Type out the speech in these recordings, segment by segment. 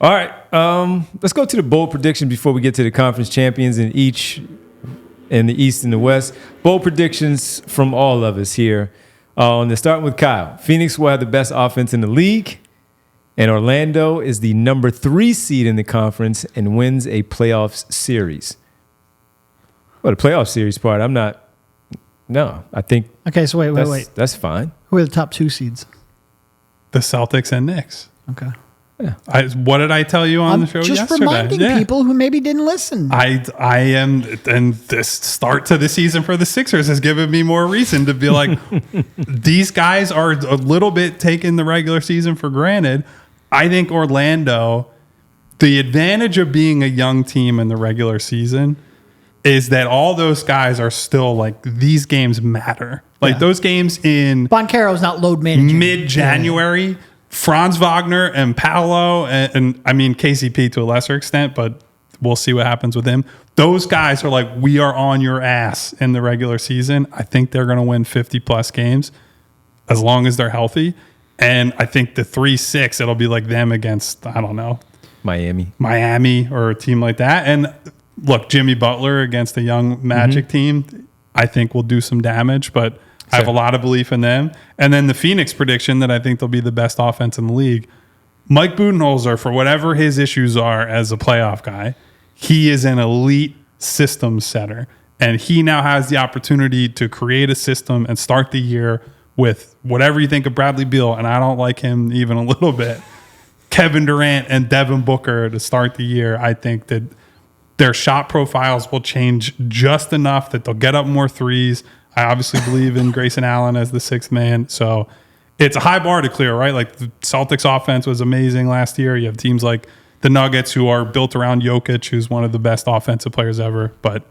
All right, let's go to the bold prediction before we get to the conference champions in the East and the West. Bold predictions from all of us here. Starting with Kyle. Phoenix will have the best offense in the league, and Orlando is the number 3 seed in the conference and wins a playoffs series. Well, the playoff series part, I think. Okay, so wait. That's fine. Who are the top 2 seeds? The Celtics and Knicks. Okay. Yeah. What did I tell you on the show just yesterday? reminding people who maybe didn't listen. I am, and this start to the season for the Sixers has given me more reason to be like, these guys are a little bit taking the regular season for granted. I think Orlando, the advantage of being a young team in the regular season is that all those guys are still like, these games matter. Like those games in Boncaro's not load managing. Mid-January. Yeah. Franz Wagner and Paolo, and I mean KCP to a lesser extent, but we'll see what happens with him. Those guys are like, we are on your ass in the regular season. I think they're going to win 50-plus games as long as they're healthy. And I think the 3-6, it'll be like them against, I don't know, Miami or a team like that. And look, Jimmy Butler against a young Magic team, I think will do some damage, but I have a lot of belief in them. And then the Phoenix prediction that I think they'll be the best offense in the league. Mike Budenholzer, for whatever his issues are as a playoff guy, he is an elite system setter. And he now has the opportunity to create a system and start the year with whatever you think of Bradley Beal, and I don't like him even a little bit, Kevin Durant and Devin Booker to start the year. I think that their shot profiles will change just enough that they'll get up more threes. I obviously believe in Grayson Allen as the 6th man. So it's a high bar to clear, right? Like the Celtics offense was amazing last year. You have teams like the Nuggets who are built around Jokic, who's one of the best offensive players ever. But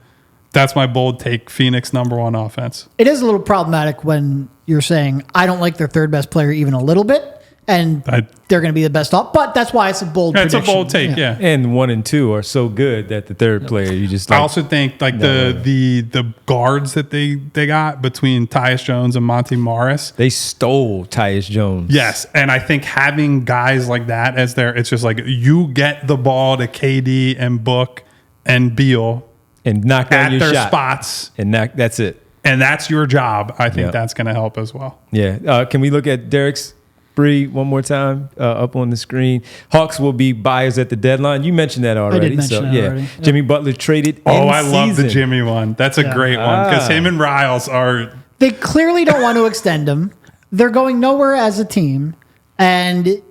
that's my bold take. Phoenix #1 offense. It is a little problematic when you're saying, I don't like their 3rd best player even a little bit. And they're going to be the best off. But that's why it's a bold prediction. It's a bold take, yeah. And 1 and 2 are so good that the 3rd player, you just I also think like the guards that they got between Tyus Jones and Monty Morris. They stole Tyus Jones. Yes. And I think having guys like that as it's just like you get the ball to KD and Book and Beal and knock down at their shot. spots. And that's it. And that's your job. I think that's going to help as well. Yeah. Can we look at Derek's Bree one more time up on the screen? Hawks will be buyers at the deadline. You mentioned that already. I did mention that already. Yep. Jimmy Butler traded I love the Jimmy one. That's a great one because him and Riles are... They clearly don't want to extend him. They're going nowhere as a team. And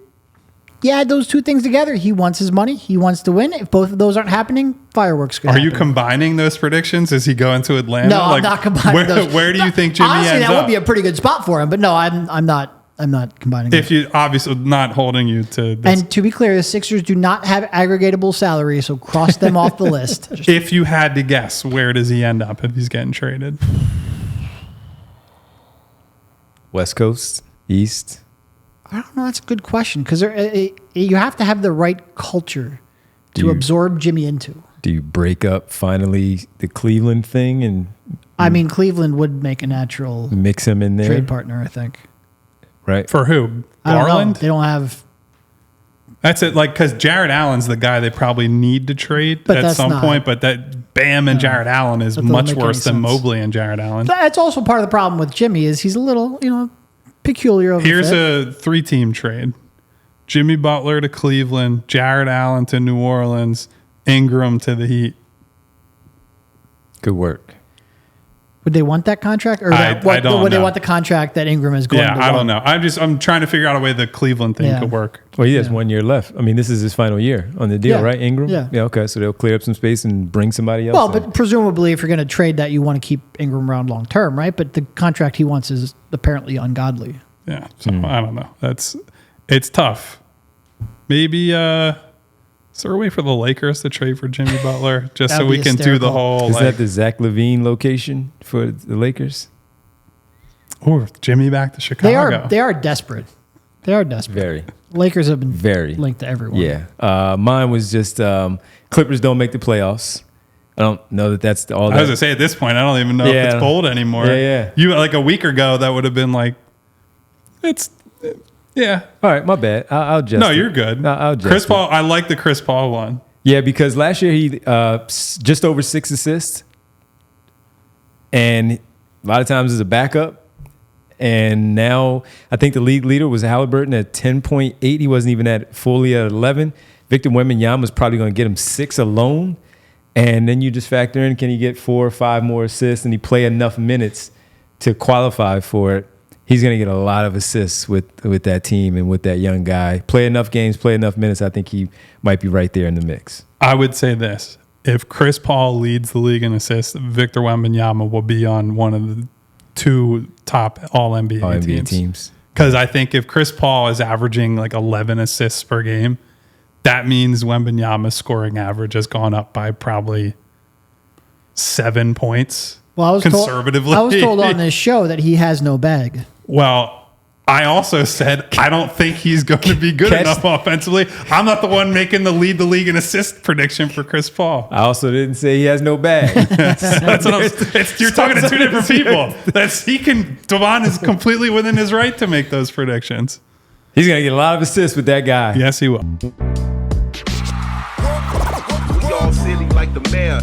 add those 2 things together. He wants his money. He wants to win. If both of those aren't happening, fireworks could happen. Are you combining those predictions? Is he going to Atlanta? No, I'm not combining those. Where do you think Jimmy honestly, ends up? That would be a pretty good spot for him. But no, I'm not combining if you obviously not holding you to this. And to be clear, the Sixers do not have aggregatable salary, so cross them off the list. If you had to guess, where does he end up if he's getting traded? West Coast, East. I don't know. That's a good question because you have to have the right culture to absorb Jimmy into. Do you break up finally the Cleveland thing and? I mean, Cleveland would make a natural mix him in there trade partner, I think. Right. For who? Garland? They don't have... That's it. Like, because Jared Allen's the guy they probably need to trade at some point, but that Bam and Jared Allen is much worse than Mobley and Jared Allen. That's also part of the problem with Jimmy is he's a little, peculiar of Here's a 3-team trade. Jimmy Butler to Cleveland, Jared Allen to New Orleans, Ingram to the Heat. Good work. Would they want that contract, or I don't know. Would they want the contract that Ingram is going to want? I don't know. I'm trying to figure out a way the Cleveland thing could work. Well, he has 1 year left. I mean, this is his final year on the deal, right, Ingram? Yeah. Okay, so they'll clear up some space and bring somebody else. Well, but presumably, if you're going to trade that, you want to keep Ingram around long term, right? But the contract he wants is apparently ungodly. Yeah, so I don't know. It's tough. Maybe. Is there a way for the Lakers to trade for Jimmy Butler just so we can do the whole... Is that the Zach LaVine location for the Lakers? Or Jimmy back to Chicago. They are desperate. They are desperate. Very. Lakers have been linked to everyone. Yeah. Mine was just Clippers don't make the playoffs. I don't know that's all that... I was going to say, at this point, I don't even know if it's bold anymore. Yeah. You like a week ago, that would have been like... Yeah. All right, my bad. I'll adjust. No, it. you're good. I'll adjust Chris it. Paul, I like the Chris Paul one. Yeah, because last year he just over 6 assists, and a lot of times as a backup. And now I think the league leader was Halliburton at 10.8. He wasn't even fully at 11. Victor Wembanyama was probably going to get him 6 alone. And then you just factor in, can he get 4 or 5 more assists, and he play enough minutes to qualify for it? He's going to get a lot of assists with that team and with that young guy. Play enough games, play enough minutes. I think he might be right there in the mix. I would say this. If Chris Paul leads the league in assists, Victor Wembanyama will be on one of the 2 top All-NBA teams. Because I think if Chris Paul is averaging like 11 assists per game, that means Wembanyama's scoring average has gone up by probably 7 points. Well, I was conservatively. I was told on this show that he has no bag. Well, I also said I don't think he's going to be good enough offensively. I'm not the one making the lead the league in assist prediction for Chris Paul. I also didn't say he has no bag. That's what you're talking to 2 different people. Devon is completely within his right to make those predictions. He's going to get a lot of assists with that guy. Yes, he will. We all silly like the mayor.